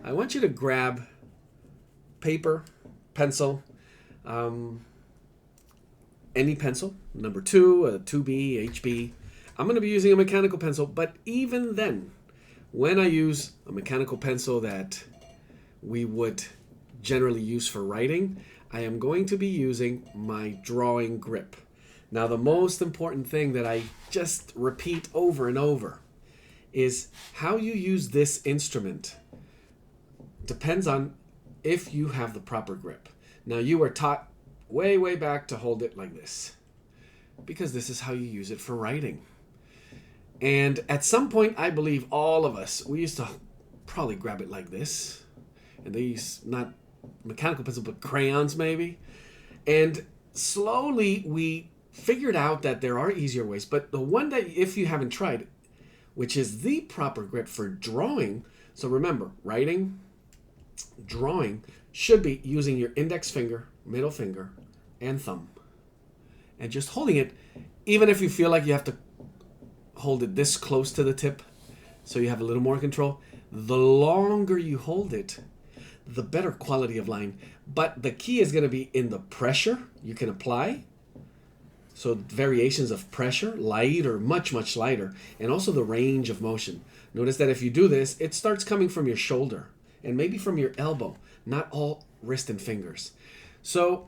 I want you to grab paper, pencil, any pencil, number 2, a 2B, HB. I'm going to be using a mechanical pencil, but even then, when I use a mechanical pencil that we would generally use for writing, I am going to be using my drawing grip. Now, the most important thing that I just repeat over and over is how you use this instrument depends on if you have the proper grip. Now, you were taught way, way back to hold it like this because this is how you use it for writing. And at some point, I believe all of us, we used to probably grab it like this. And they use not mechanical pencil, but crayons maybe. And slowly we figured out that there are easier ways. But the one that, if you haven't tried, which is the proper grip for drawing. So remember, writing, drawing should be using your index finger, middle finger, and thumb. And just holding it, even if you feel like you have to hold it this close to the tip so you have a little more control. The longer you hold it, the better quality of line. But the key is going to be in the pressure you can apply. So variations of pressure, light or much, much lighter. And also the range of motion. Notice that if you do this, it starts coming from your shoulder and maybe from your elbow, not all wrist and fingers. So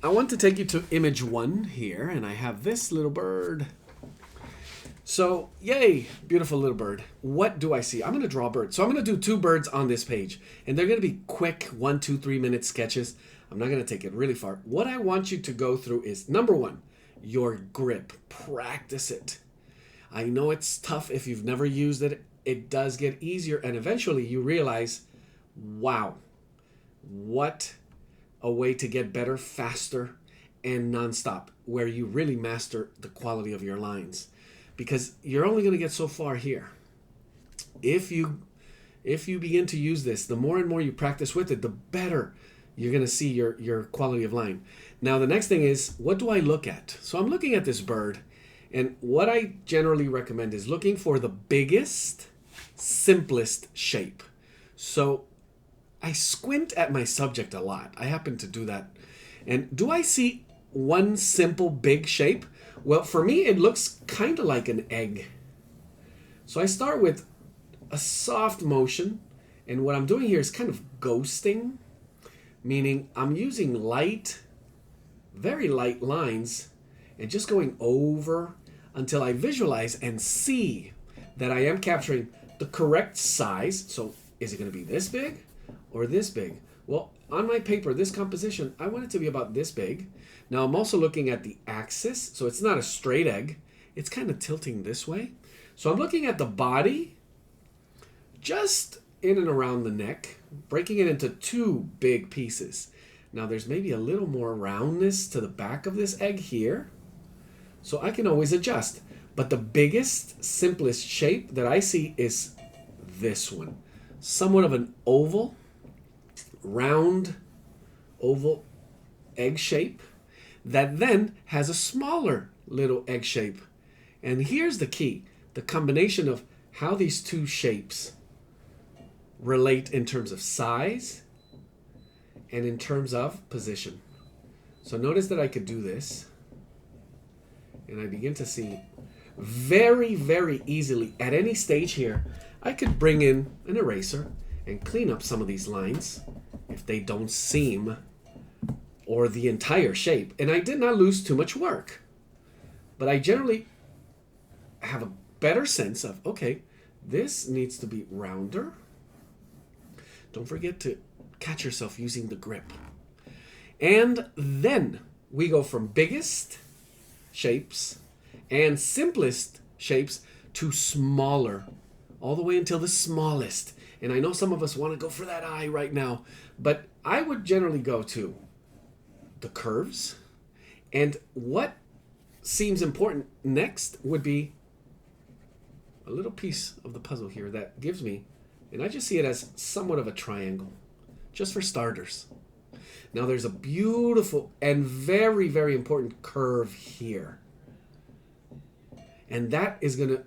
I want to take you to image 1 here, and I have this little bird. So, yay, beautiful little bird. What do I see? I'm going to draw a bird. So I'm going to do 2 birds on this page. And they're going to be quick 1, 2, 3 minute sketches. I'm not going to take it really far. What I want you to go through is, number 1, your grip. Practice it. I know it's tough if you've never used it. It does get easier. And eventually you realize, wow, what a way to get better, faster, and nonstop, where you really master the quality of your lines. Because you're only going to get so far here. If you begin to use this, the more and more you practice with it, the better you're going to see your quality of line. Now, the next thing is, what do I look at? So I'm looking at this bird, and what I generally recommend is looking for the biggest, simplest shape. So I squint at my subject a lot. I happen to do that. And do I see one simple big shape? Well, for me, it looks kind of like an egg. So I start with a soft motion, and what I'm doing here is kind of ghosting, meaning I'm using light, very light lines, and just going over until I visualize and see that I am capturing the correct size. So is it going to be this big or this big? Well, on my paper, this composition, I want it to be about this big. Now I'm also looking at the axis, so it's not a straight egg. It's kind of tilting this way. So I'm looking at the body, just in and around the neck, breaking it into 2 big pieces. Now there's maybe a little more roundness to the back of this egg here, so I can always adjust. But the biggest, simplest shape that I see is this one. Somewhat of an oval, round, oval egg shape that then has a smaller little egg shape. And here's the key, the combination of how these 2 shapes relate in terms of size and in terms of position. So notice that I could do this, and I begin to see very, very easily at any stage here, I could bring in an eraser and clean up some of these lines if they don't seem, or the entire shape. And I did not lose too much work. But I generally have a better sense of, okay, this needs to be rounder. Don't forget to catch yourself using the grip. And then we go from biggest shapes and simplest shapes to smaller, all the way until the smallest. And I know some of us want to go for that eye right now, but I would generally go to the curves. And what seems important next would be a little piece of the puzzle here that gives me, and I just see it as somewhat of a triangle, just for starters. Now there's a beautiful and very, very important curve here. And that is going to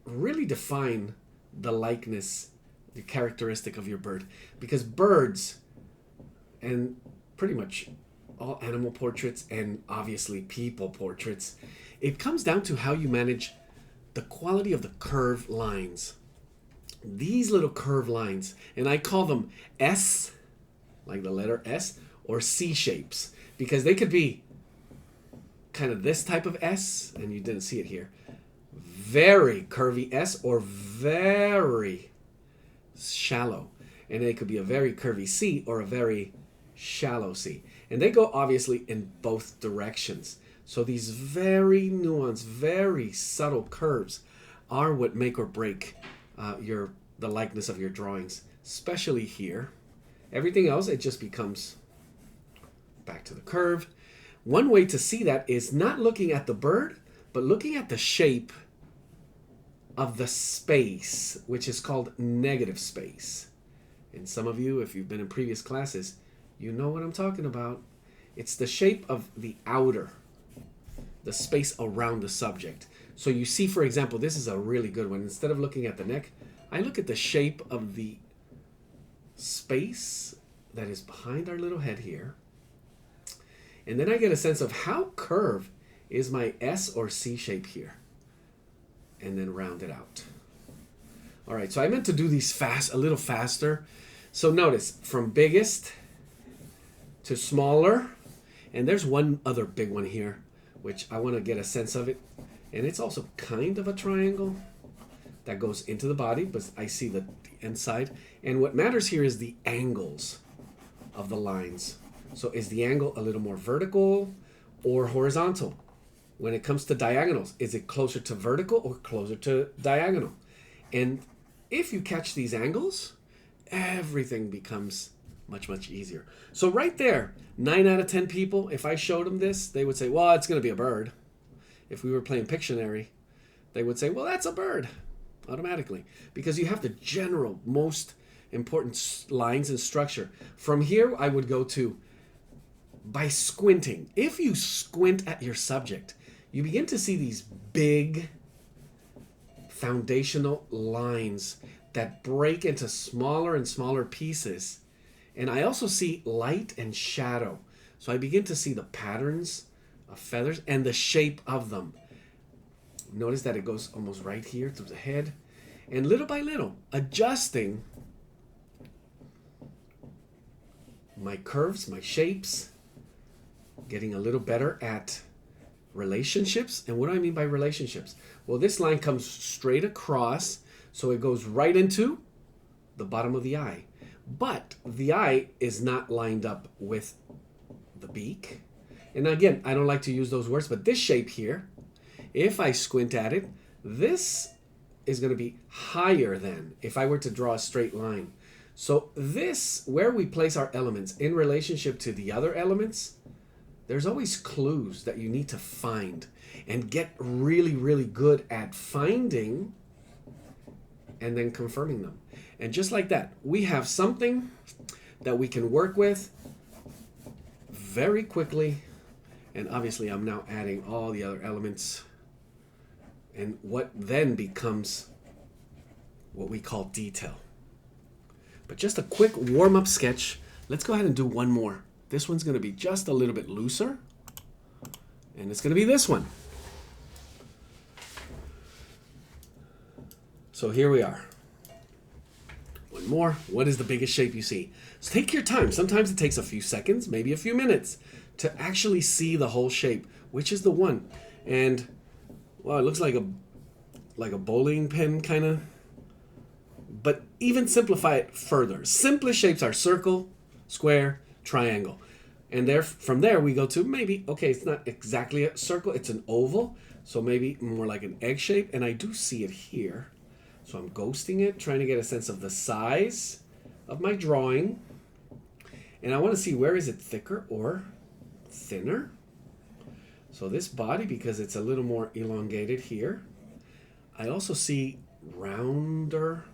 really define the likeness the characteristic of your bird. Because birds, and pretty much all animal portraits and obviously people portraits, it comes down to how you manage the quality of the curved lines. These little curved lines, and I call them S, like the letter S, or C shapes, because they could be kind of this type of S, and you didn't see it here, very curvy S, or very shallow. And it could be a very curvy C or a very shallow C. And they go obviously in both directions. So these very nuanced, very subtle curves are what make or break the likeness of your drawings, especially here. Everything else, it just becomes back to the curve. One way to see that is not looking at the bird, but looking at the shape of the space, which is called negative space. And some of you, if you've been in previous classes, you know what I'm talking about. It's the shape of the outer, the space around the subject. So you see, for example, this is a really good one. Instead of looking at the neck, I look at the shape of the space that is behind our little head here. And then I get a sense of how curved is my S or C shape here. And then round it out. All right, so I meant to do these fast, a little faster. So notice, from biggest to smaller, and there's one other big one here, which I want to get a sense of it. And it's also kind of a triangle that goes into the body, but I see the inside. And what matters here is the angles of the lines. So is the angle a little more vertical or horizontal? When it comes to diagonals, is it closer to vertical or closer to diagonal? And if you catch these angles, everything becomes much, much easier. So right there, 9 out of 10 people, if I showed them this, they would say, well, it's going to be a bird. If we were playing Pictionary, they would say, well, that's a bird, automatically. Because you have the general, most important lines and structure. From here, I would go to, by squinting. If you squint at your subject, you begin to see these big foundational lines that break into smaller and smaller pieces. And I also see light and shadow. So I begin to see the patterns of feathers and the shape of them. Notice that it goes almost right here through the head. And little by little, adjusting my curves, my shapes, getting a little better at relationships. And what do I mean by relationships? Well, this line comes straight across, so it goes right into the bottom of the eye. But the eye is not lined up with the beak. And again, I don't like to use those words, but this shape here, if I squint at it, this is going to be higher than if I were to draw a straight line. So this, where we place our elements in relationship to the other elements, there's always clues that you need to find and get really, really good at finding and then confirming them. And just like that, we have something that we can work with very quickly. And obviously I'm now adding all the other elements. And what then becomes what we call detail. But just a quick warm-up sketch. Let's go ahead and do one more. This one's going to be just a little bit looser. And it's going to be this one. So here we are. One more. What is the biggest shape you see? So take your time. Sometimes it takes a few seconds, maybe a few minutes, to actually see the whole shape. Which is the one? And, well, it looks like a bowling pin kind of. But even simplify it further. Simplest shapes are circle, square, triangle. And there, from there we go to maybe, okay, it's not exactly a circle, it's an oval. So maybe more like an egg shape. And I do see it here. So I'm ghosting it, trying to get a sense of the size of my drawing. And I want to see where is it thicker or thinner. So this body, because it's a little more elongated here. I also see rounder,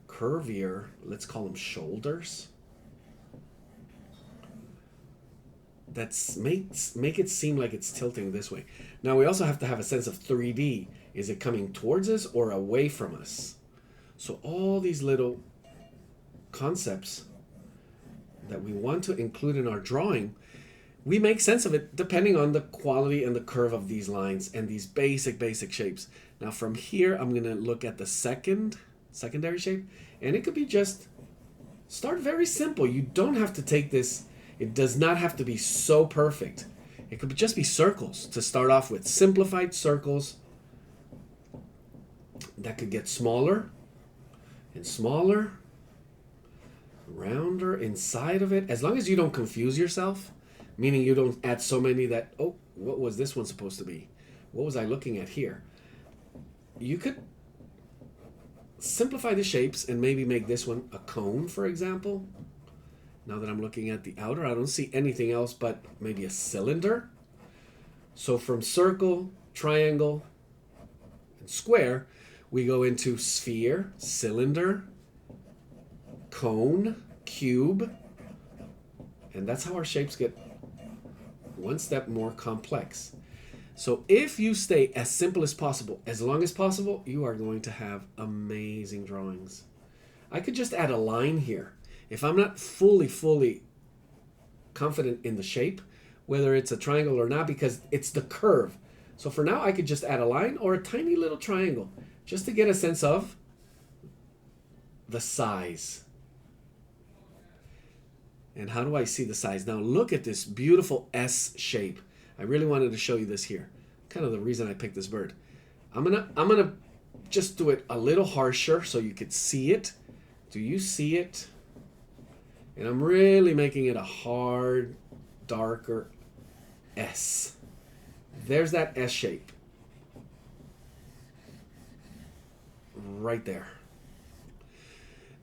curvier, let's call them shoulders. That's make it seem like it's tilting this way. Now we also have to have a sense of 3D. Is it coming towards us or away from us? So all these little concepts that we want to include in our drawing, we make sense of it depending on the quality and the curve of these lines and these basic shapes. Now from here, I'm going to look at the secondary shape, and it could be just start very simple. You don't have to take this. It does not have to be so perfect. It could just be circles to start off with. Simplified circles that could get smaller and smaller, rounder inside of it. As long as you don't confuse yourself, meaning you don't add so many that, oh, what was this one supposed to be? What was I looking at here? You could simplify the shapes and maybe make this one a cone, for example. Now that I'm looking at the outer, I don't see anything else but maybe a cylinder. So from circle, triangle, and square, we go into sphere, cylinder, cone, cube, and that's how our shapes get one step more complex. So if you stay as simple as possible, as long as possible, you are going to have amazing drawings. I could just add a line here. If I'm not fully confident in the shape, whether it's a triangle or not, because it's the curve. So for now, I could just add a line or a tiny little triangle just to get a sense of the size. And how do I see the size? Now look at this beautiful S shape. I really wanted to show you this here. Kind of the reason I picked this bird. I'm gonna just do it a little harsher so you could see it. Do you see it? And I'm really making it a hard, darker S. There's that S shape. Right there.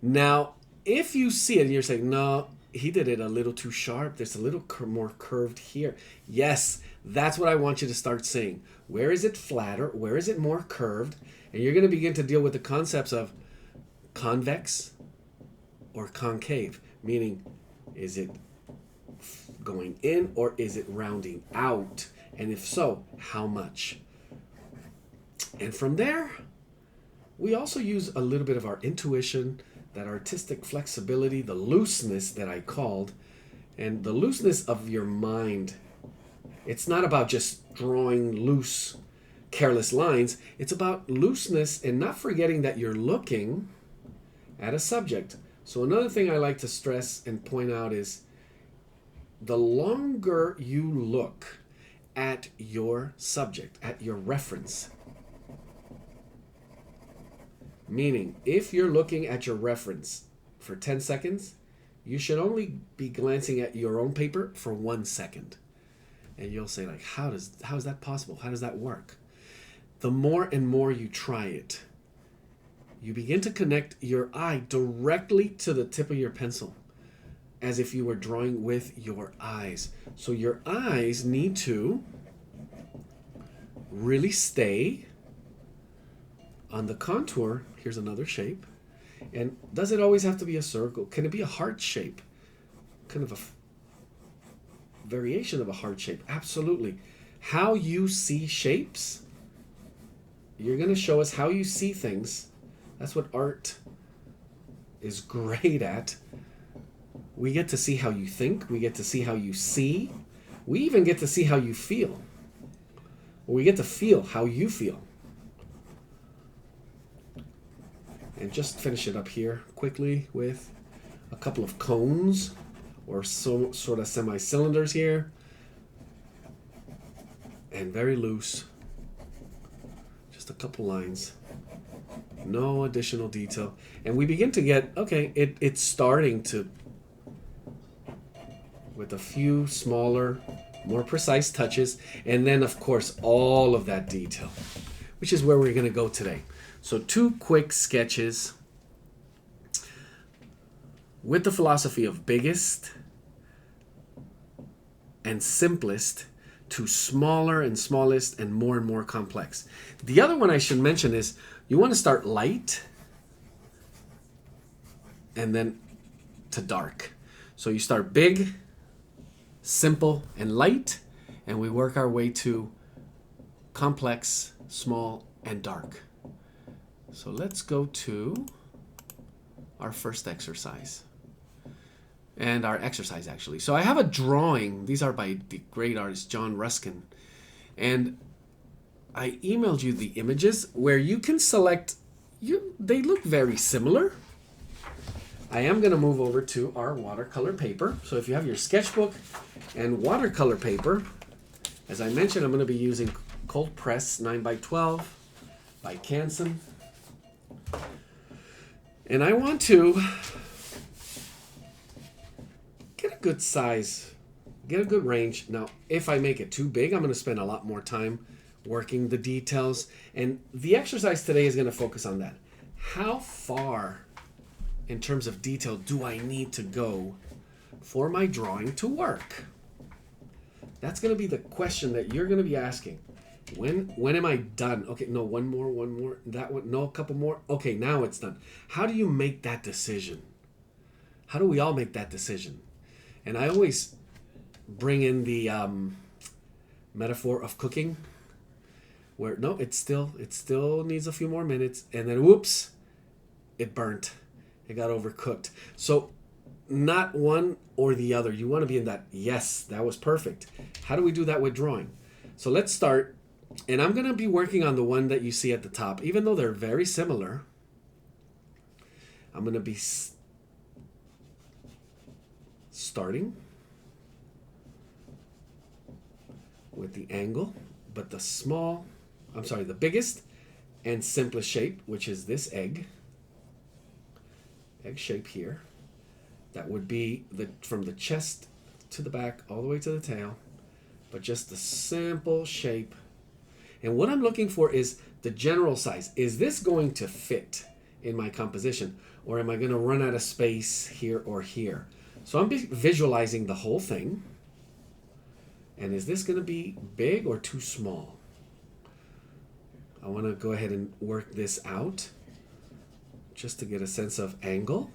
Now, if you see it and you're saying, no, he did it a little too sharp. There's a little more curved here. Yes, that's what I want you to start saying. Where is it flatter? Where is it more curved? And you're going to begin to deal with the concepts of convex or concave, meaning is it going in or is it rounding out? And if so, how much? And from there, we also use a little bit of our intuition, that artistic flexibility, the looseness that I called, and the looseness of your mind. It's not about just drawing loose, careless lines. It's about looseness and not forgetting that you're looking at a subject. So another thing I like to stress and point out is the longer you look at your subject, at your reference, meaning, if you're looking at your reference for 10 seconds, you should only be glancing at your own paper for 1 second. And you'll say, like, how is that possible? How does that work? The more and more you try it, you begin to connect your eye directly to the tip of your pencil, as if you were drawing with your eyes. So your eyes need to really stay on the contour. Here's another shape. And does it always have to be a circle? Can it be a heart shape? Kind of a variation of a heart shape? Absolutely. How you see shapes, you're going to show us how you see things. That's what art is great at. We get to see how you think. We get to see how you see. We even get to see how you feel. We get to feel how you feel. And just finish it up here quickly with a couple of cones or sort of semi-cylinders here. And very loose. Just a couple lines. No additional detail. And we begin to get, okay, it's starting to, with a few smaller, more precise touches. And then, of course, all of that detail, which is where we're going to go today. So 2 quick sketches with the philosophy of biggest and simplest to smaller and smallest and more complex. The other one I should mention is you want to start light and then to dark. So you start big, simple, and light, and we work our way to complex, small, and dark. So let's go to our first exercise. And our exercise, actually. So I have a drawing. These are by the great artist John Ruskin. And I emailed you the images where you can select. They look very similar. I am going to move over to our watercolor paper. So if you have your sketchbook and watercolor paper, as I mentioned, I'm going to be using Cold Press 9x12 by Canson. And I want to get a good size, get a good range. Now, if I make it too big, I'm going to spend a lot more time working the details. And the exercise today is going to focus on that. How far in terms of detail do I need to go for my drawing to work? That's going to be the question that you're going to be asking. When am I done? Okay, no, one more, that one, no, a couple more. Okay, now it's done. How do you make that decision? How do we all make that decision? And I always bring in the metaphor of cooking, where no, it still needs a few more minutes, and then whoops, it burnt. It got overcooked. So not one or the other. You want to be in that, yes, that was perfect. How do we do that with drawing? So let's start. And I'm going to be working on the one that you see at the top. Even though they're very similar, I'm going to be starting with the angle, but the biggest and simplest shape, which is this egg shape here. That would be from the chest to the back all the way to the tail, but just the simple shape. And what I'm looking for is the general size. Is this going to fit in my composition, or am I going to run out of space here or here? So I'm visualizing the whole thing. And is this going to be big or too small? I want to go ahead and work this out just to get a sense of angle.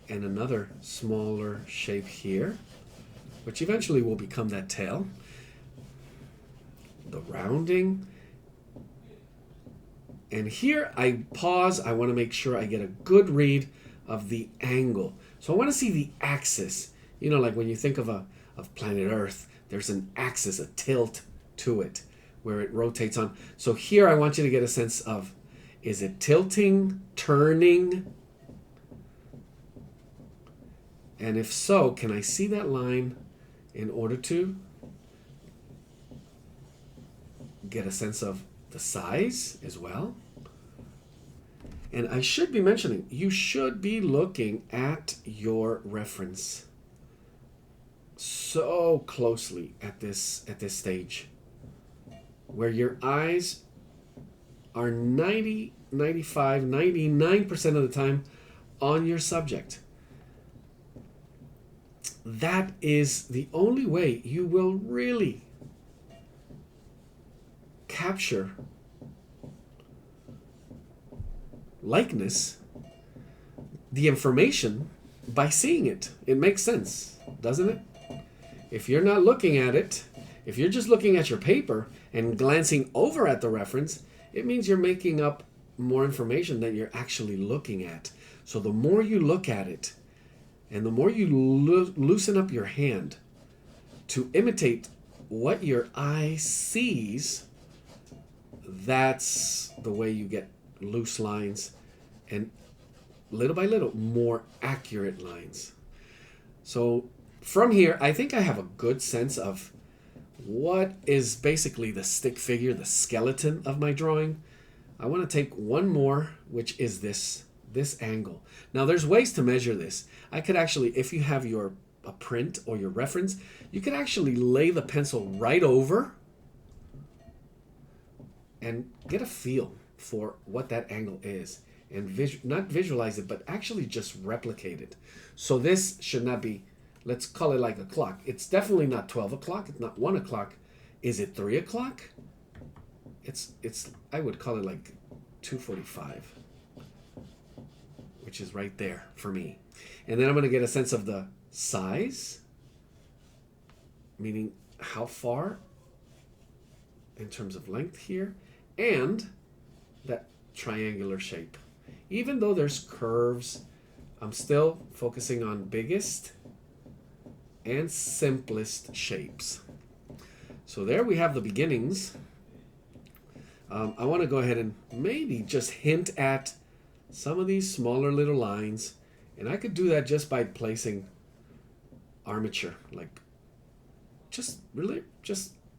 And another smaller shape here, which eventually will become that tail. The rounding. And here I pause. I want to make sure I get a good read of the angle. So I want to see the axis. You know, like when you think of planet Earth, there's an axis, a tilt to it, where it rotates on. So here I want you to get a sense of, is it tilting, turning? And if so, can I see that line in order to get a sense of the size as well? And I should be mentioning, you should be looking at your reference so closely at this stage, where your eyes are 90, 95, 99% of the time on your subject. That is the only way you will really capture likeness, the information, by seeing it. It makes sense, doesn't it? If you're not looking at it, if you're just looking at your paper and glancing over at the reference, it means you're making up more information than you're actually looking at. So the more you look at it, and the more you loosen up your hand to imitate what your eye sees, that's the way you get loose lines and little by little more accurate lines. So from here, I think I have a good sense of what is basically the stick figure, the skeleton of my drawing. I want to take one more, which is this angle. Now there's ways to measure this. I could actually, if you have a print or your reference, you could actually lay the pencil right over and get a feel for what that angle is, and not visualize it, but actually just replicate it. So this should not be, let's call it like a clock. It's definitely not 12 o'clock. It's not 1 o'clock. Is it 3 o'clock? It's I would call it like 2:45, which is right there for me. And then I'm going to get a sense of the size, meaning how far in terms of length here, and that triangular shape. Even though there's curves, I'm still focusing on biggest and simplest shapes. So there we have the beginnings. I want to go ahead and maybe just hint at some of these smaller little lines. And I could do that just by placing armature, like just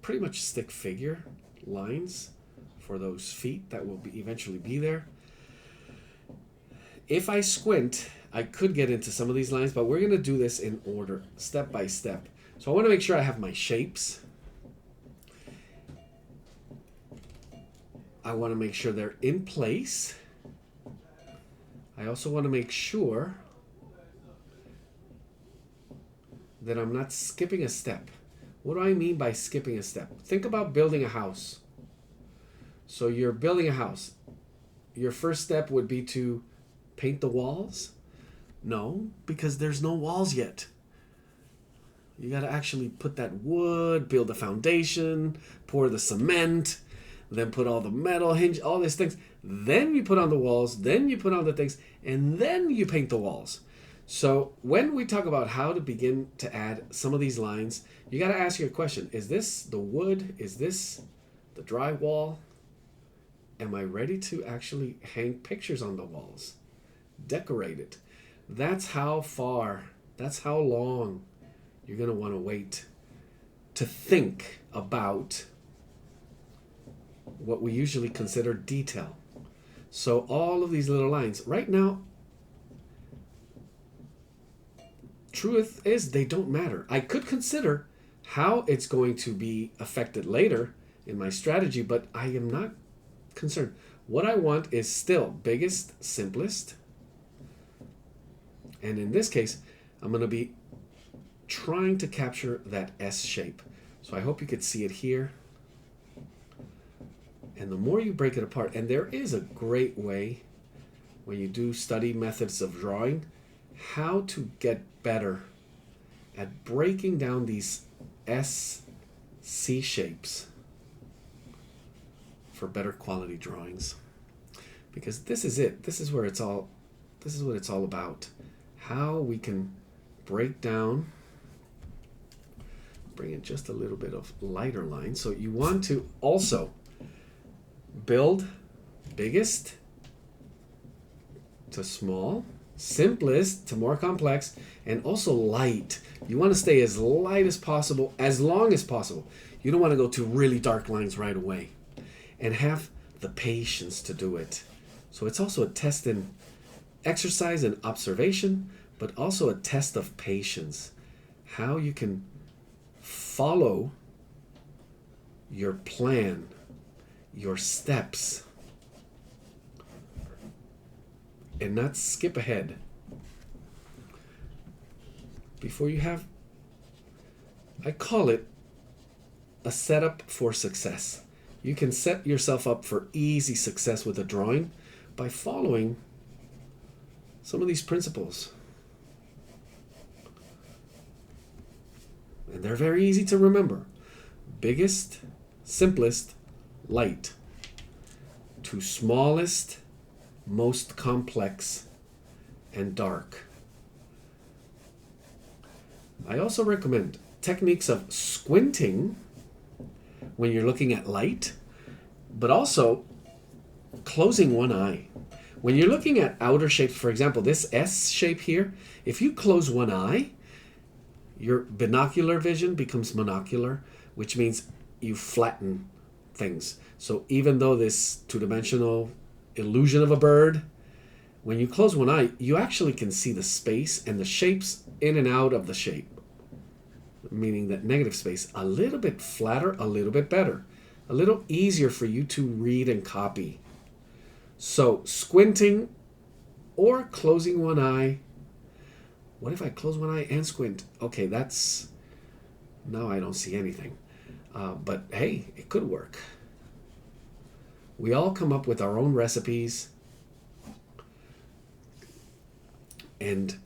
pretty much stick figure lines for those feet that will eventually be there. If I squint, I could get into some of these lines, but we're going to do this in order, step by step. So I want to make sure I have my shapes. I want to make sure they're in place. I also want to make sure that I'm not skipping a step. What do I mean by skipping a step? Think about building a house. So you're building a house. Your first step would be to paint the walls? No, because there's no walls yet. You got to actually put that wood, build the foundation, pour the cement, then put all the metal hinge, all these things. Then you put on the walls, then you put on the things, and then you paint the walls. So when we talk about how to begin to add some of these lines, you got to ask your question. Is this the wood? Is this the drywall? Am I ready to actually hang pictures on the walls? Decorate it. That's how far, that's how long you're going to want to wait to think about what we usually consider detail. So all of these little lines, right now, truth is they don't matter. I could consider how it's going to be affected later in my strategy, but I am not concerned. What I want is still biggest, simplest. And in this case, I'm going to be trying to capture that S shape. So I hope you could see it here. And the more you break it apart, and there is a great way when you do study methods of drawing, how to get better at breaking down these S-C shapes for better quality drawings. Because this is it. This is where it's all, this is what it's all about. How we can break down, bring in just a little bit of lighter line. So you want to also build biggest to small, simplest to more complex, and also light. You want to stay as light as possible, as long as possible. You don't want to go to really dark lines right away, and have the patience to do it. So it's also a test in exercise and observation, but also a test of patience. How you can follow your plan, your steps, and not skip ahead. Before you have, I call it a setup for success. You can set yourself up for easy success with a drawing by following some of these principles. And they're very easy to remember. Biggest, simplest, light. To smallest, most complex, and dark. I also recommend techniques of squinting when you're looking at light, but also closing one eye. When you're looking at outer shapes, for example, this S shape here, if you close one eye, your binocular vision becomes monocular, which means you flatten things. So even though this two-dimensional illusion of a bird, when you close one eye, you actually can see the space and the shapes in and out of the shape, meaning that negative space, a little bit flatter, a little bit better, a little easier for you to read and copy. So squinting or closing one eye. What if I close one eye and squint? Okay, that's, now I don't see anything. But hey, it could work. We all come up with our own recipes and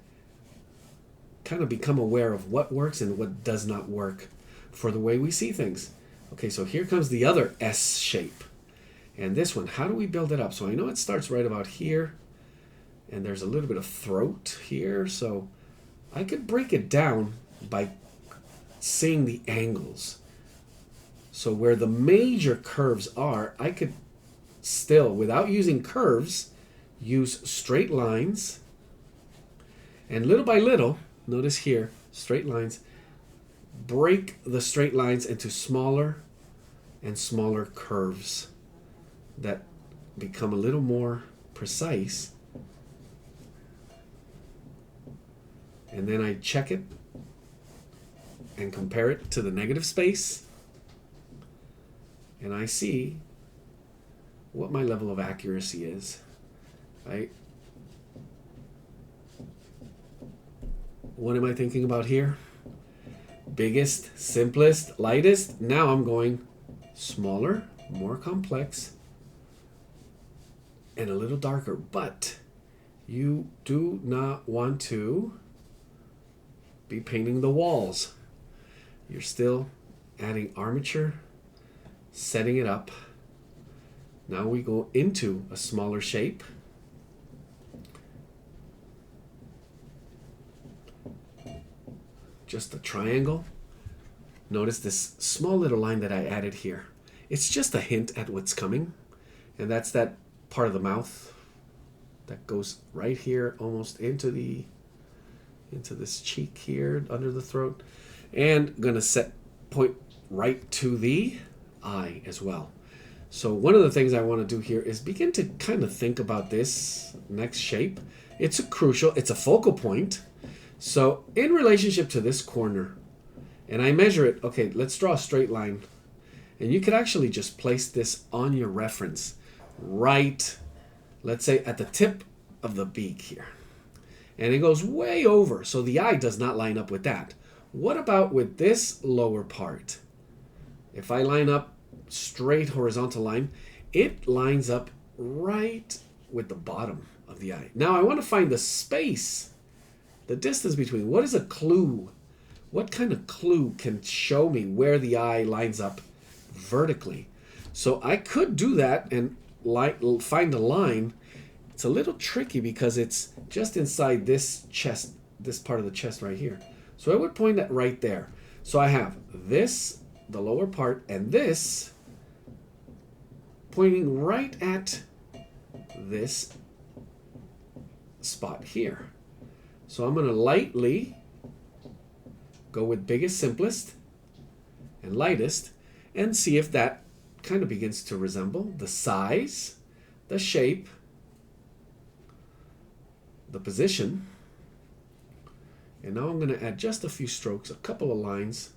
kind of become aware of what works and what does not work for the way we see things. Okay, so here comes the other S shape. And this one, how do we build it up? So I know it starts right about here. And there's a little bit of throat here, so I could break it down by seeing the angles. So where the major curves are, I could still, without using curves, use straight lines. And little by little, notice here, straight lines, break the straight lines into smaller and smaller curves that become a little more precise. And then I check it and compare it to the negative space. And I see what my level of accuracy is, right? What am I thinking about here? Biggest, simplest, lightest. Now I'm going smaller, more complex, and a little darker. But you do not want to be painting the walls. You're still adding armature, setting it up. Now we go into a smaller shape. Just a triangle. Notice this small little line that I added here. It's just a hint at what's coming. And that's that part of the mouth that goes right here almost into this cheek here under the throat. And gonna point right to the eye as well. So one of the things I want to do here is begin to kind of think about this next shape. It's a focal point. So in relationship to this corner, and I measure it, okay, let's draw a straight line. And you could actually just place this on your reference right, let's say at the tip of the beak here. And it goes way over, so the eye does not line up with that. What about with this lower part? If I line up straight horizontal line, it lines up right with the bottom of the eye. Now I want to find the space, the distance between. What is a clue? What kind of clue can show me where the eye lines up vertically? So I could do that and find a line. It's a little tricky because it's just inside this chest, this part of the chest right here. So I would point that right there. So I have this, the lower part, and this pointing right at this spot here. So I'm going to lightly go with biggest, simplest, and lightest, and see if that kind of begins to resemble the size, the shape, the position. And now I'm going to add just a few strokes, a couple of lines.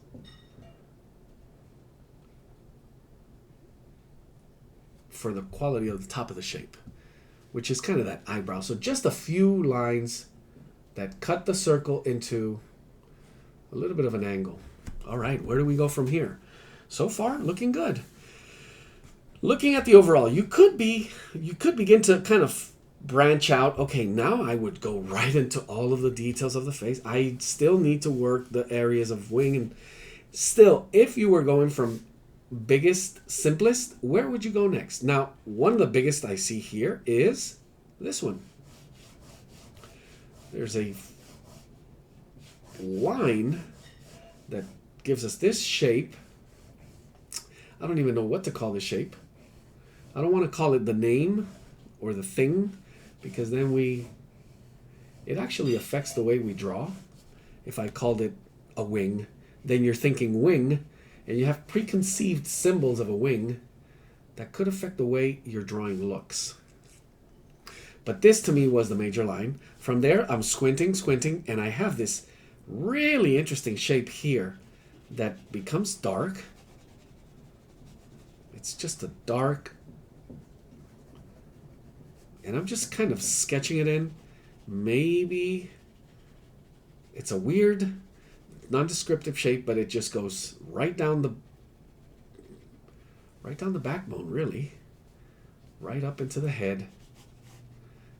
For the quality of the top of the shape, which is kind of that eyebrow. So just a few lines that cut the circle into a little bit of an angle. All right, where do we go from here? So far, looking good. Looking at the overall, you could begin to kind of branch out. Okay, now I would go right into all of the details of the face. I still need to work the areas of wing, and still, if you were going from biggest, simplest, where would you go next? Now, one of the biggest I see here is this one. There's a line that gives us this shape. I don't even know what to call this shape. I don't want to call it the name or the thing, because then it actually affects the way we draw. If I called it a wing, then you're thinking wing, and you have preconceived symbols of a wing that could affect the way your drawing looks. But this to me was the major line. From there, I'm squinting, and I have this really interesting shape here that becomes dark. It's just a dark, and I'm just kind of sketching it in. Maybe it's a weird, non-descriptive shape, but it just goes right down the backbone, really, right up into the head.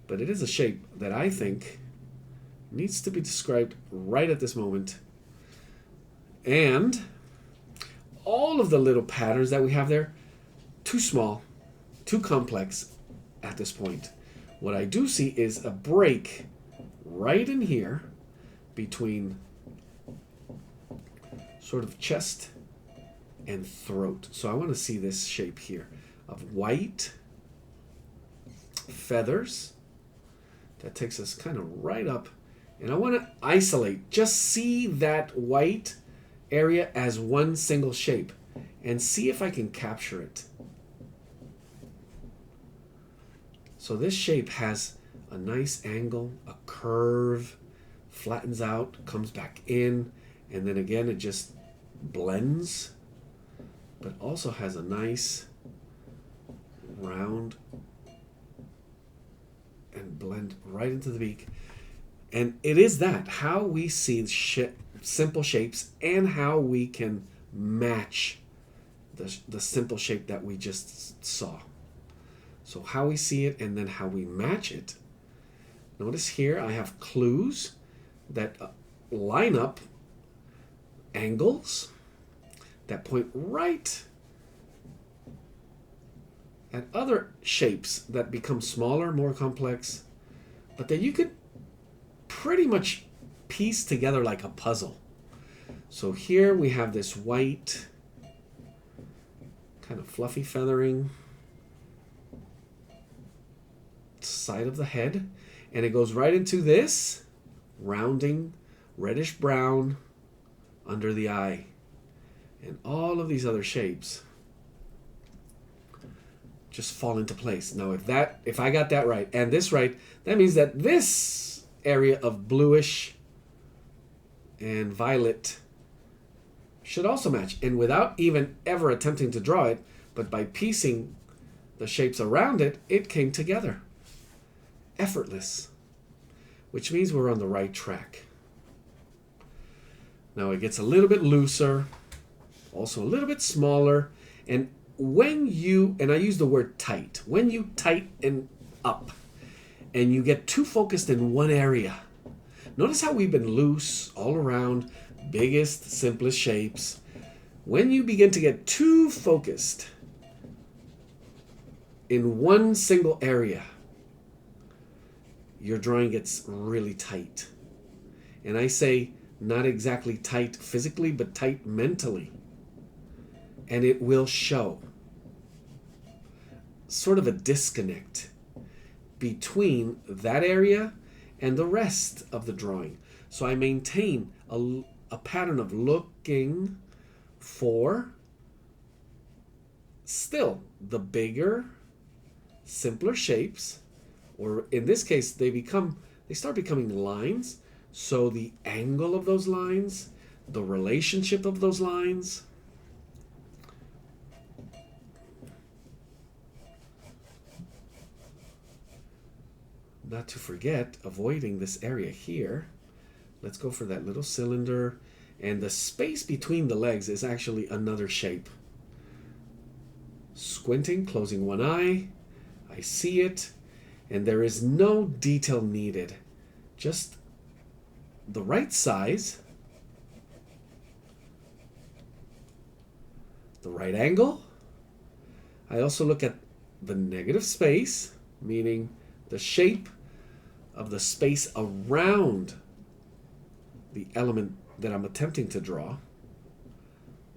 But it is a shape that I think needs to be described right at this moment. And all of the little patterns that we have there, too small, too complex at this point. What I do see is a break right in here between sort of chest and throat. So I want to see this shape here of white feathers. That takes us kind of right up. And I want to isolate, just see that white area as one single shape and see if I can capture it. So this shape has a nice angle, a curve, flattens out, comes back in, and then again it just blends, but also has a nice round and blend right into the beak. And it is that, how we see simple shapes and how we can match the simple shape that we just saw. So how we see it and then how we match it. Notice here I have clues that line up angles that point right at other shapes that become smaller, more complex, but that you could pretty much piece together like a puzzle. So here we have this white, kind of fluffy feathering side of the head, and it goes right into this rounding reddish brown under the eye, and all of these other shapes just fall into place. Now if I got that right and this right, that means that this area of bluish and violet should also match, and without even ever attempting to draw it, but by piecing the shapes around it, it came together. Effortless, which means we're on the right track. Now it gets a little bit looser, also a little bit smaller, and when you, and I use the word tight, when you tighten up and you get too focused in one area, notice how we've been loose all around, biggest, simplest shapes. When you begin to get too focused in one single area, your drawing gets really tight. And I say not exactly tight physically, but tight mentally. And it will show. Sort of a disconnect between that area and the rest of the drawing. So I maintain a pattern of looking for still the bigger, simpler shapes, or in this case, they start becoming lines. So the angle of those lines, the relationship of those lines, not to forget, avoiding this area here. Let's go for that little cylinder. And the space between the legs is actually another shape. Squinting, closing one eye, I see it. And there is no detail needed. Just the right size, the right angle. I also look at the negative space, meaning the shape of the space around the element that I'm attempting to draw.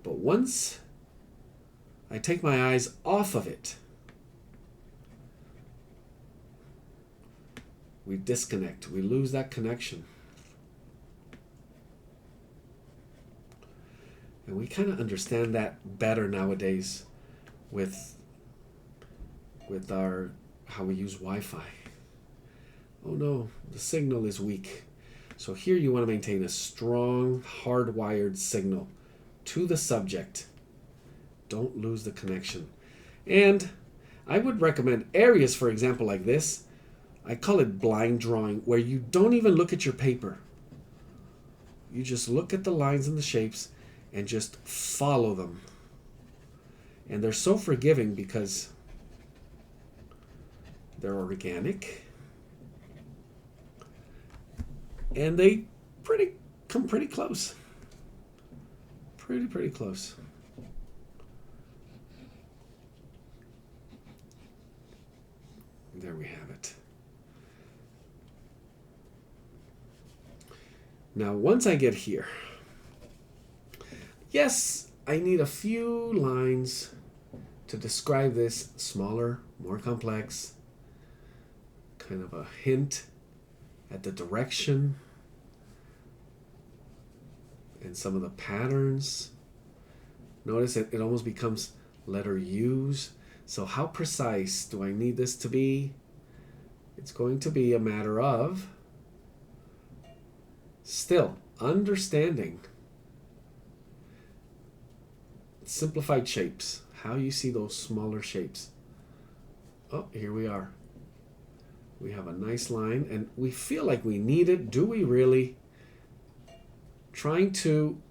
But once I take my eyes off of it, we disconnect, we lose that connection. And we kind of understand that better nowadays with our how we use Wi-Fi. Oh no, the signal is weak. So here you want to maintain a strong, hardwired signal to the subject. Don't lose the connection. And I would recommend areas, for example, like this. I call it blind drawing, where you don't even look at your paper. You just look at the lines and the shapes and just follow them. And they're so forgiving because they're organic. And they come pretty close. Pretty close. There we have it. Now, once I get here, yes, I need a few lines to describe this smaller, more complex, kind of a hint at the direction and some of the patterns. Notice it almost becomes letter U's. So how precise do I need this to be? It's going to be a matter of still understanding simplified shapes, how you see those smaller shapes. Oh, here we are. We have a nice line, and we feel like we need it. Do we really? Trying to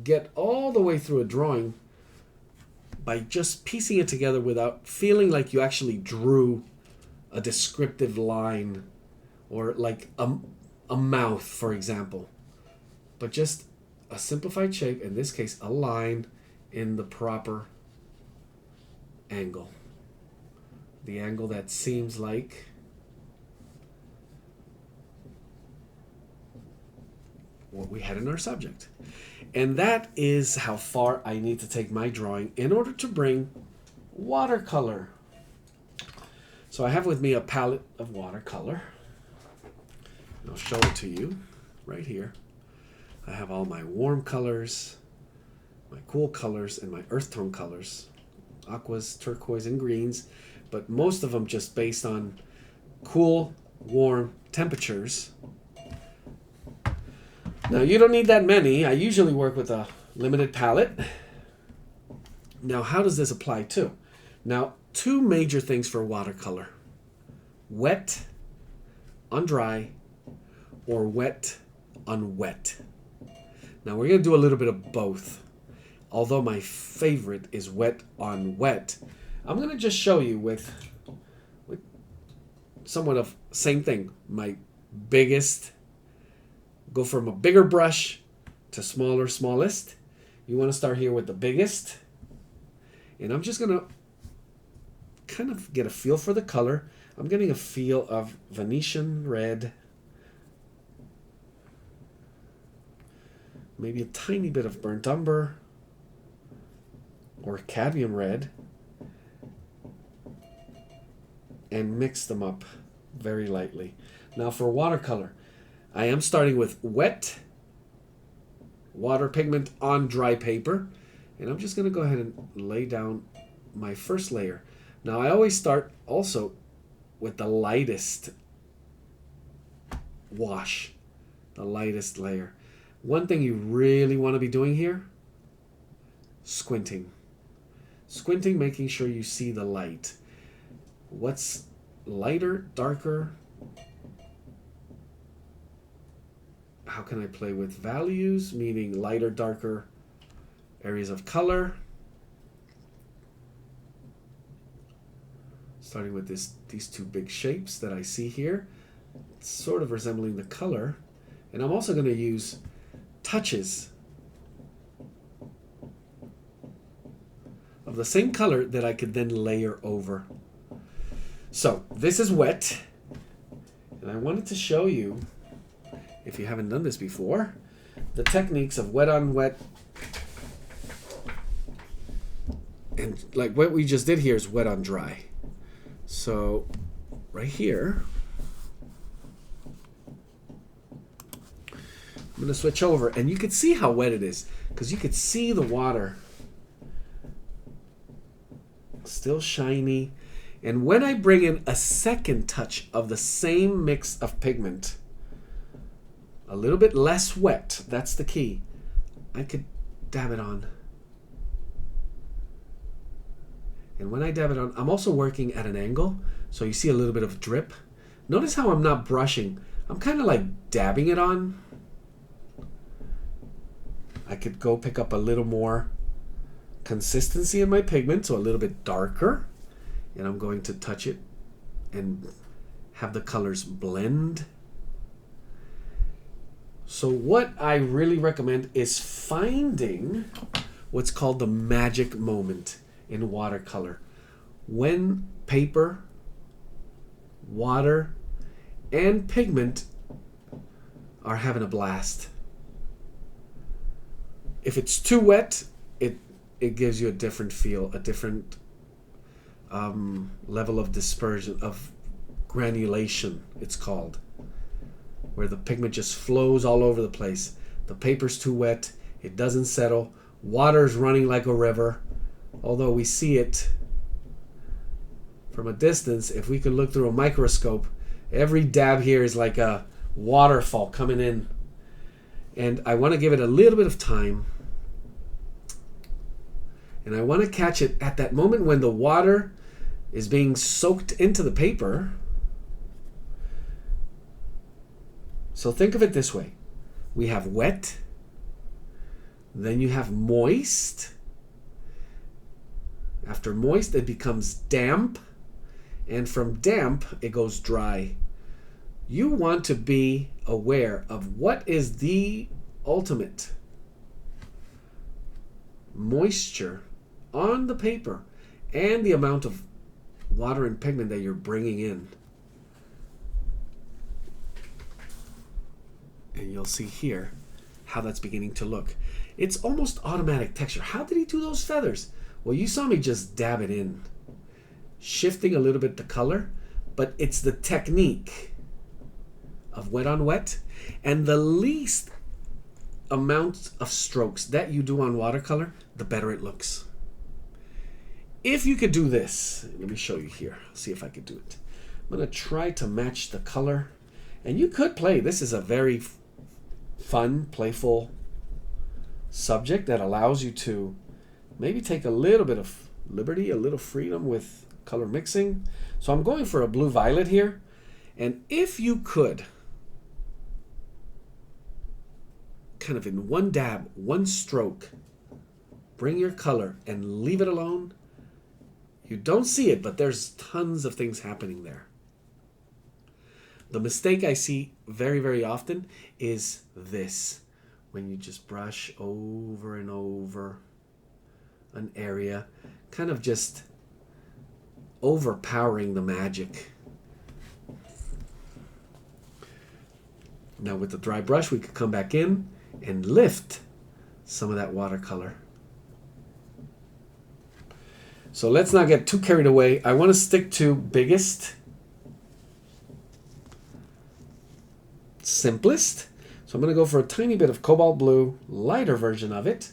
get all the way through a drawing by just piecing it together without feeling like you actually drew a descriptive line or like a mouth, for example, but just a simplified shape, in this case a line in the proper angle, the angle that seems like what we had in our subject. And that is how far I need to take my drawing in order to bring watercolor. So I have with me a palette of watercolor. I'll show it to you right here. I have all my warm colors, my cool colors, and my earth tone colors. Aquas, turquoise, and greens, but most of them just based on cool, warm temperatures. Now, you don't need that many. I usually work with a limited palette. Now, how does this apply to? Now, two major things for watercolor: wet on dry or wet on wet. Now, we're going to do a little bit of both. Although my favorite is wet on wet, I'm going to just show you with somewhat of same thing. My biggest, go from a bigger brush to smaller, smallest. You want to start here with the biggest. And I'm just going to kind of get a feel for the color. I'm getting a feel of Venetian red. Maybe a tiny bit of burnt umber or cadmium red. And mix them up very lightly. Now for watercolor, I am starting with wet water pigment on dry paper, and I'm just going to go ahead and lay down my first layer. Now I always start also with the lightest wash, the lightest layer. One thing you really want to be doing here, squinting. Squinting, making sure you see the light. What's lighter, darker? How can I play with values, meaning lighter, darker areas of color? Starting with these two big shapes that I see here, sort of resembling the color. And I'm also going to use touches of the same color that I could then layer over. So this is wet, and I wanted to show you, if you haven't done this before, the techniques of wet on wet. And like what we just did here is wet on dry. So right here, I'm going to switch over, and you can see how wet it is because you could see the water still shiny. And when I bring in a second touch of the same mix of pigment, a little bit less wet, that's the key, I could dab it on. And when I dab it on, I'm also working at an angle, so you see a little bit of drip. Notice how I'm not brushing. I'm kind of like dabbing it on. I could go pick up a little more consistency in my pigment, so a little bit darker. And I'm going to touch it and have the colors blend. So what I really recommend is finding what's called the magic moment in watercolor. When paper, water, and pigment are having a blast. If it's too wet, it gives you a different feel, a different level of dispersion, of granulation, it's called, where the pigment just flows all over the place. The paper's too wet, it doesn't settle, water's running like a river. Although we see it from a distance, if we could look through a microscope, every dab here is like a waterfall coming in. And I want to give it a little bit of time. And I want to catch it at that moment when the water is being soaked into the paper. So think of it this way. We have wet, then you have moist. After moist, it becomes damp, and from damp, it goes dry. You want to be aware of what is the ultimate moisture on the paper and the amount of water and pigment that you're bringing in. And you'll see here how that's beginning to look. It's almost automatic texture. How did he do those feathers? Well, you saw me just dab it in, shifting a little bit the color, but it's the technique of wet on wet, and the least amount of strokes that you do on watercolor, the better it looks. If you could do this, let me show you here. See if I could do it. I'm going to try to match the color, and you could play. This is a very fun, playful subject that allows you to maybe take a little bit of liberty, a little freedom with color mixing. So I'm going for a blue-violet here. And if you could, kind of in one dab, one stroke, bring your color and leave it alone, you don't see it, but there's tons of things happening there. The mistake I see very, very often is this. When you just brush over and over an area, kind of just overpowering the magic. Now with the dry brush, we could come back in and lift some of that watercolor. So let's not get too carried away. I want to stick to biggest, simplest. So I'm going to go for a tiny bit of cobalt blue, lighter version of it.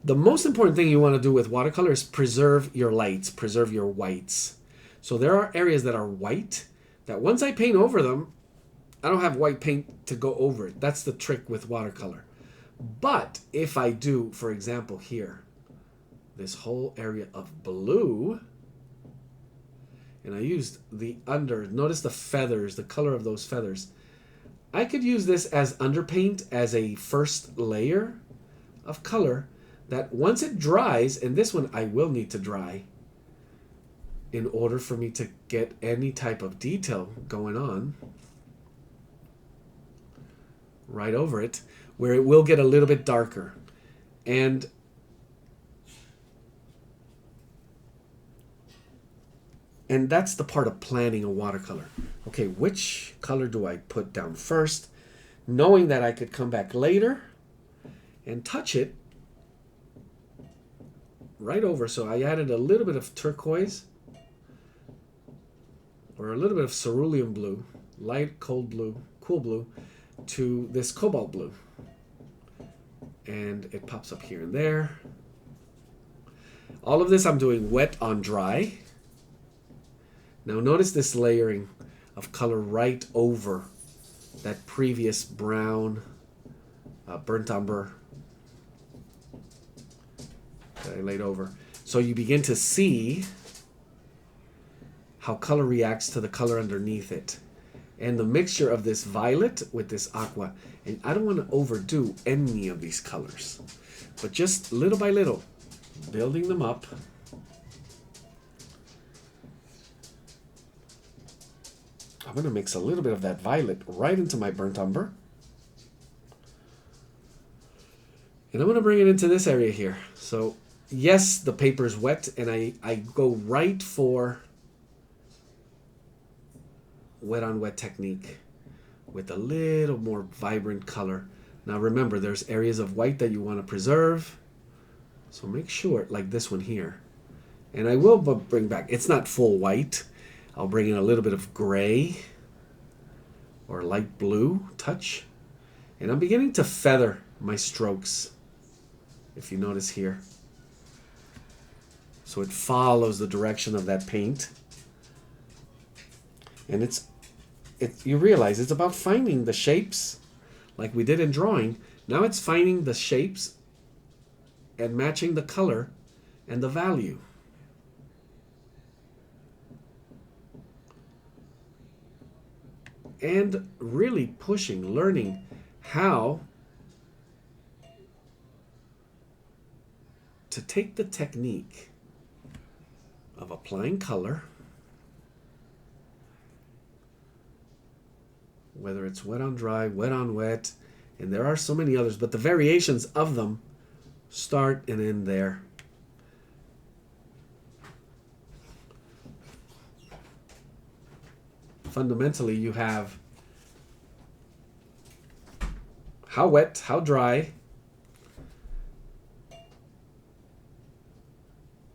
The most important thing you want to do with watercolor is preserve your lights, preserve your whites. So there are areas that are white that once I paint over them, I don't have white paint to go over it. That's the trick with watercolor. But if I do, for example, here, this whole area of blue, and I used the under, notice the feathers, the color of those feathers. I could use this as underpaint as a first layer of color that once it dries, and this one I will need to dry in order for me to get any type of detail going on right over it, where it will get a little bit darker. And that's the part of planning a watercolor. Okay, which color do I put down first? Knowing that I could come back later and touch it right over. So I added a little bit of turquoise or a little bit of cerulean blue, light, cold blue, cool blue, to this cobalt blue. And it pops up here and there. All of this I'm doing wet on dry. Now notice this layering of color right over that previous brown, burnt umber that I laid over. So you begin to see how color reacts to the color underneath it. And the mixture of this violet with this aqua. And I don't want to overdo any of these colors, but just little by little, building them up. I'm going to mix a little bit of that violet right into my burnt umber. And I'm going to bring it into this area here. So yes, the paper's wet, and I go right for wet on wet technique, with a little more vibrant color. Now remember, there's areas of white that you want to preserve. So make sure, like this one here. And I will bring back, it's not full white. I'll bring in a little bit of gray or light blue touch. And I'm beginning to feather my strokes, if you notice here. So it follows the direction of that paint. And you realize it's about finding the shapes like we did in drawing. Now it's finding the shapes and matching the color and the value. And really pushing, learning how to take the technique of applying color, whether it's wet on dry, wet on wet, and there are so many others, but the variations of them start and end there. Fundamentally, you have how wet, how dry,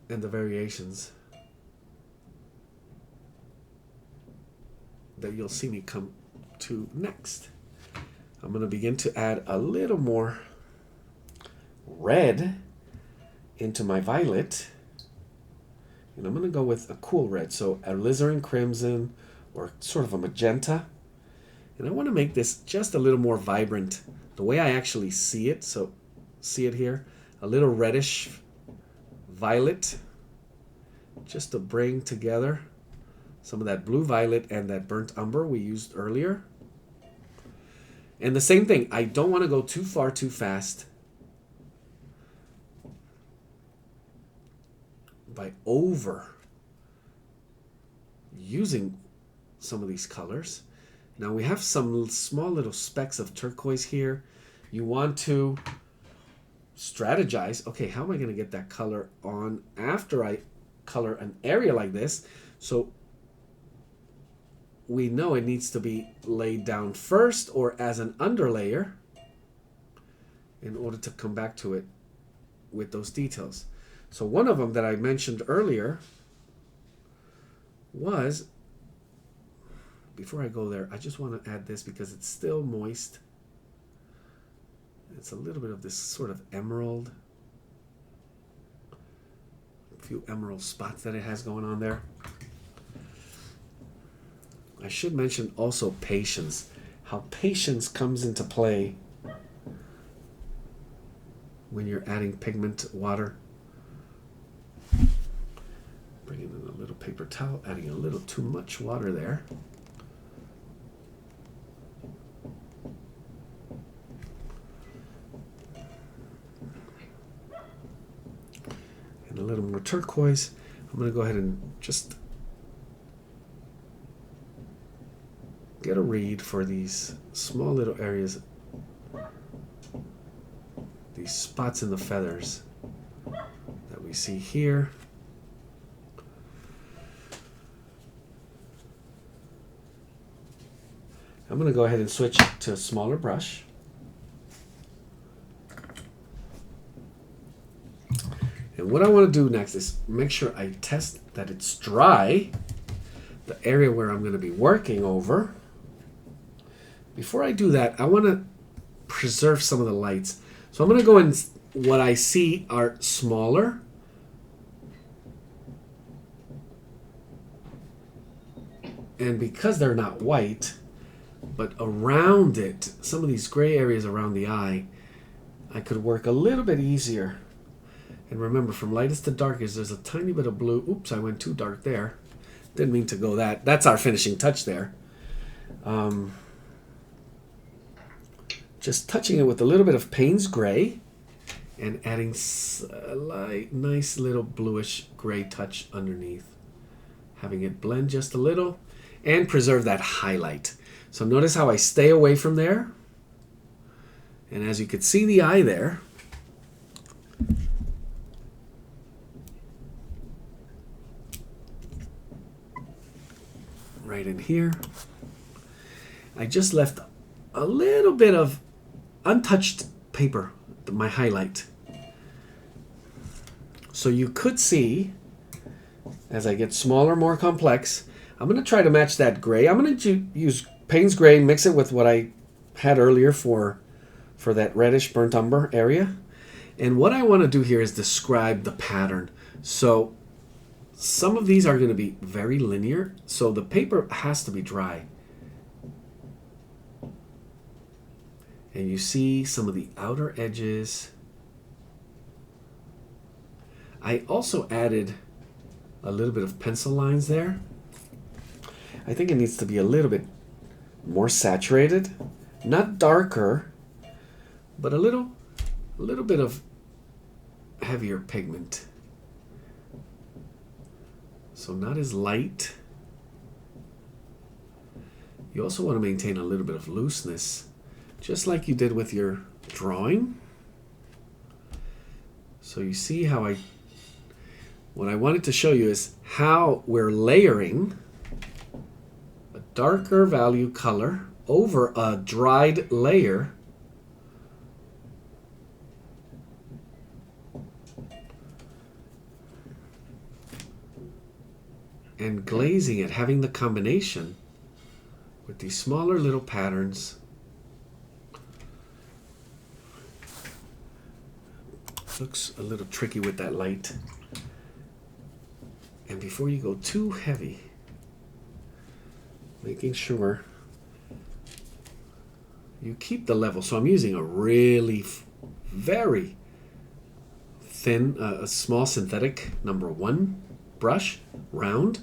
and the variations that you'll see me come to next. I'm going to begin to add a little more red into my violet, and I'm going to go with a cool red, so alizarin crimson or sort of a magenta, and I want to make this just a little more vibrant the way I actually see it. So see it here, a little reddish violet, just to bring together some of that blue violet and that burnt umber we used earlier. And the same thing, I don't want to go too far too fast by over using some of these colors. Now we have some small little specks of turquoise here. You want to strategize, okay, how am I going to get that color on after I color an area like this? So we know it needs to be laid down first or as an underlayer in order to come back to it with those details. So one of them that I mentioned earlier was, before I go there, I just want to add this because it's still moist. It's a little bit of this sort of emerald, a few emerald spots that it has going on there. I should mention also patience, how patience comes into play when you're adding pigment water. Bringing in a little paper towel, adding a little too much water there. And a little more turquoise. I'm going to go ahead and just get a read for these small little areas, these spots in the feathers that we see here. I'm going to go ahead and switch to a smaller brush. And what I want to do next is make sure I test that it's dry, the area where I'm going to be working over. Before I do that, I want to preserve some of the lights. So I'm going to go in, what I see are smaller. And because they're not white, but around it, some of these gray areas around the eye, I could work a little bit easier. And remember, from lightest to darkest, there's a tiny bit of blue. Oops, I went too dark there. Didn't mean to go that. That's our finishing touch there. Just touching it with a little bit of Payne's Gray and adding a light, nice little bluish gray touch underneath. Having it blend just a little and preserve that highlight. So notice how I stay away from there. And as you could see the eye there, right in here, I just left a little bit of untouched paper, my highlight. So you could see, as I get smaller, more complex, I'm going to try to match that gray. I'm going to use Payne's Gray, mix it with what I had earlier for that reddish burnt umber area. And what I want to do here is describe the pattern. So some of these are going to be very linear, so the paper has to be dry. And you see some of the outer edges. I also added a little bit of pencil lines there. I think it needs to be a little bit more saturated, not darker, but a little bit of heavier pigment. So not as light. You also want to maintain a little bit of looseness, just like you did with your drawing. So you see how what I wanted to show you is how we're layering a darker value color over a dried layer. And glazing it, having the combination with these smaller little patterns. Looks a little tricky with that light. And before you go too heavy, making sure you keep the level. So I'm using a really very thin, a small synthetic #1 brush, round.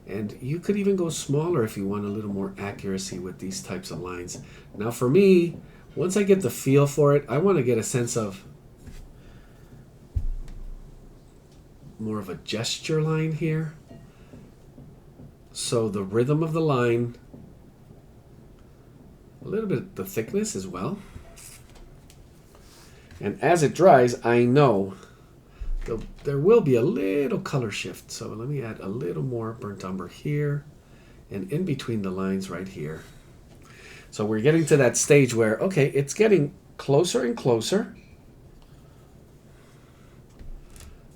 And you could even go smaller if you want a little more accuracy with these types of lines. Now for me, once I get the feel for it, I want to get a sense of more of a gesture line here. So the rhythm of the line, a little bit the thickness as well. And as it dries, I know there will be a little color shift. So let me add a little more burnt umber here and in between the lines right here. So we're getting to that stage where, okay, it's getting closer and closer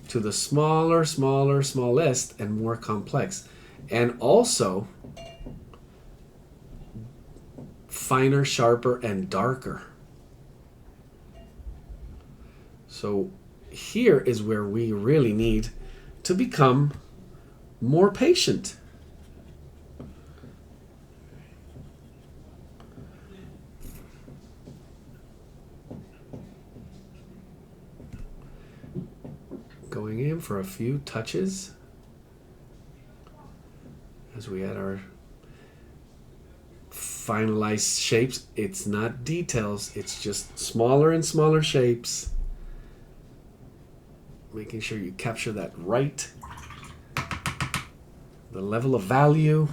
to the smallest and more complex. And also finer, sharper, and darker. So here is where we really need to become more patient. Going in for a few touches as we add our finalized shapes. It's not details, it's just smaller and smaller shapes. Making sure you capture that right, the level of value.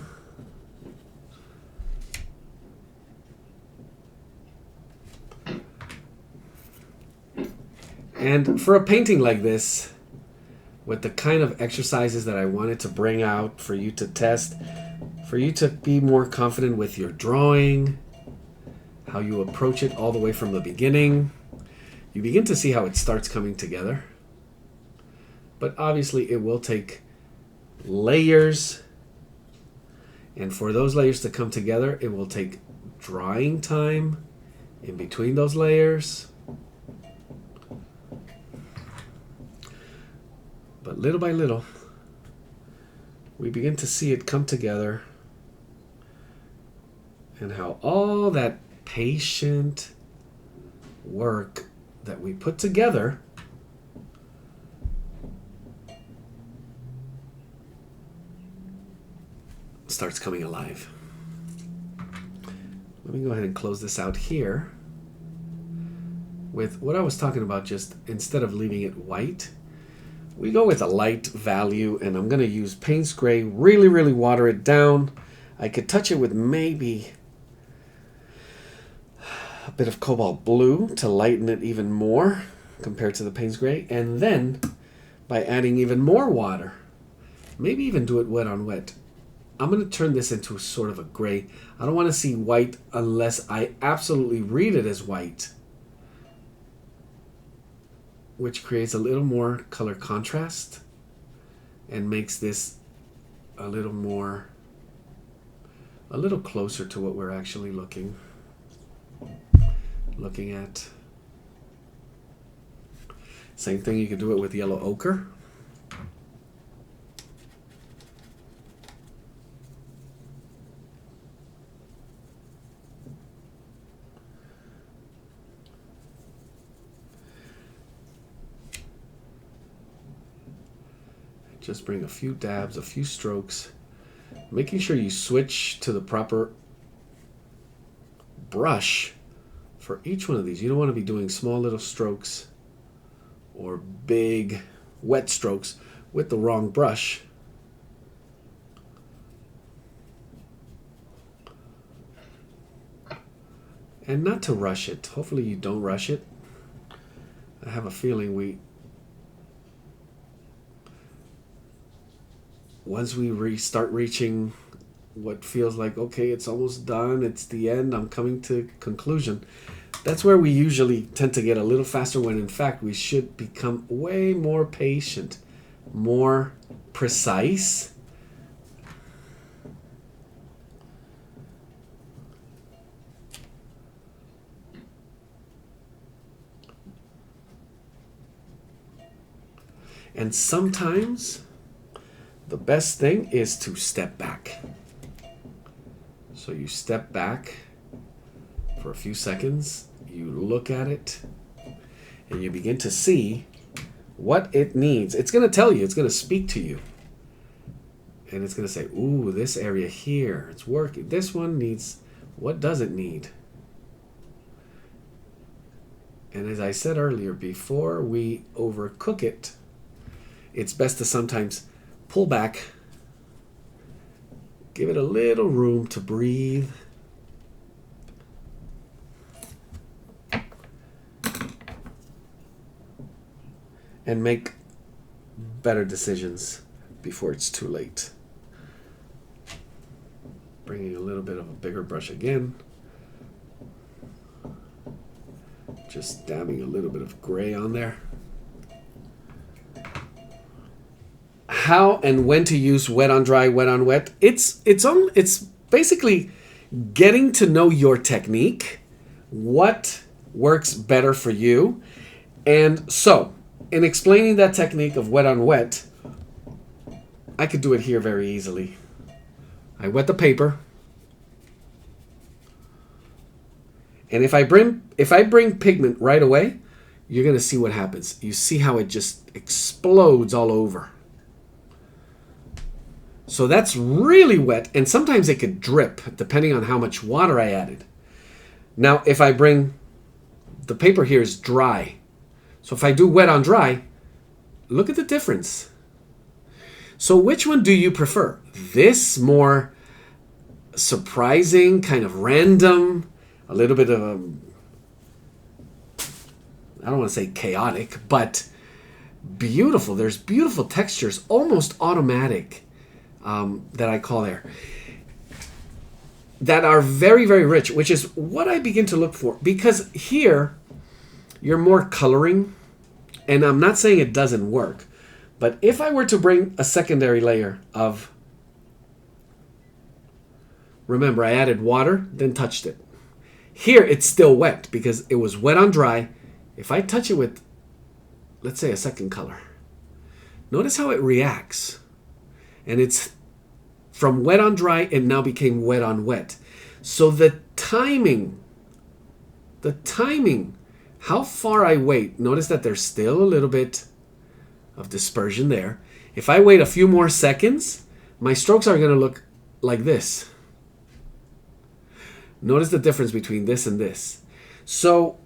And for a painting like this, with the kind of exercises that I wanted to bring out for you to test, for you to be more confident with your drawing, how you approach it all the way from the beginning, you begin to see how it starts coming together. But obviously it will take layers, and for those layers to come together, it will take drying time in between those layers. But little by little, we begin to see it come together, and how all that patient work that we put together starts coming alive. Let me go ahead and close this out here with what I was talking about. Just instead of leaving it white, we go with a light value, and I'm going to use Payne's Gray, really water it down. I could touch it with maybe a bit of cobalt blue to lighten it even more compared to the Payne's Gray, and then by adding even more water, maybe even do it wet on wet, I'm going to turn this into sort of a gray. I don't want to see white unless I absolutely read it as white, which creates a little more color contrast and makes this a little closer to what we're actually looking at. Same thing, you can do it with yellow ochre. Just bring a few dabs, a few strokes, making sure you switch to the proper brush for each one of these. You don't want to be doing small little strokes or big wet strokes with the wrong brush. And not to rush it. Hopefully you don't rush it. I have a feeling once we start reaching what feels like, okay, it's almost done, it's the end, I'm coming to conclusion, that's where we usually tend to get a little faster, when in fact we should become way more patient, more precise. And sometimes the best thing is to step back. So you step back for a few seconds, you look at it, and you begin to see what it needs. It's going to tell you, it's going to speak to you. And it's going to say, ooh, this area here, it's working. This one needs, what does it need? And as I said earlier, before we overcook it, it's best to sometimes pull back, give it a little room to breathe. And make better decisions before it's too late. Bringing a little bit of a bigger brush again. Just dabbing a little bit of gray on there. How and when to use wet on dry, wet on wet. It's basically getting to know your technique, what works better for you. And so, in explaining that technique of wet on wet, I could do it here very easily. I wet the paper, and if I bring pigment right away, you're going to see what happens. You see how it just explodes all over. So that's really wet, and sometimes it could drip depending on how much water I added. Now, if I bring, the paper here is dry. So if I do wet on dry, look at the difference. So which one do you prefer? This more surprising, kind of random, a little bit of a, I don't want to say chaotic, but beautiful. There's beautiful textures, almost automatic. That I call there, that are very, very rich, which is what I begin to look for. Because here, you're more coloring, and I'm not saying it doesn't work, but if I were to bring a secondary layer of, remember I added water, then touched it. Here, it's still wet, because it was wet on dry. If I touch it with, let's say, a second color, notice how it reacts. And it's from wet on dry, it now became wet on wet. So the timing, how far I wait, notice that there's still a little bit of dispersion there. If I wait a few more seconds, my strokes are going to look like this. Notice the difference between this and this. So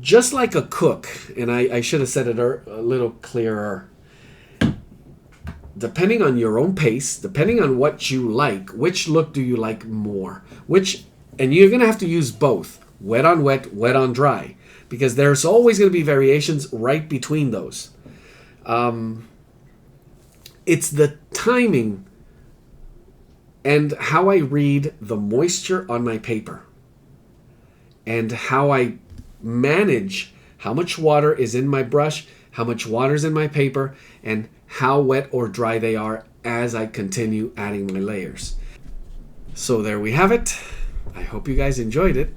just like a cook, and I should have said it a little clearer, depending on your own pace, depending on what you like, which look do you like more? And you're going to have to use both, wet on wet, wet on dry, because there's always going to be variations right between those. It's the timing and how I read the moisture on my paper, and how I manage how much water is in my brush, how much water is in my paper, and how wet or dry they are as I continue adding my layers. So there we have it. I hope you guys enjoyed it.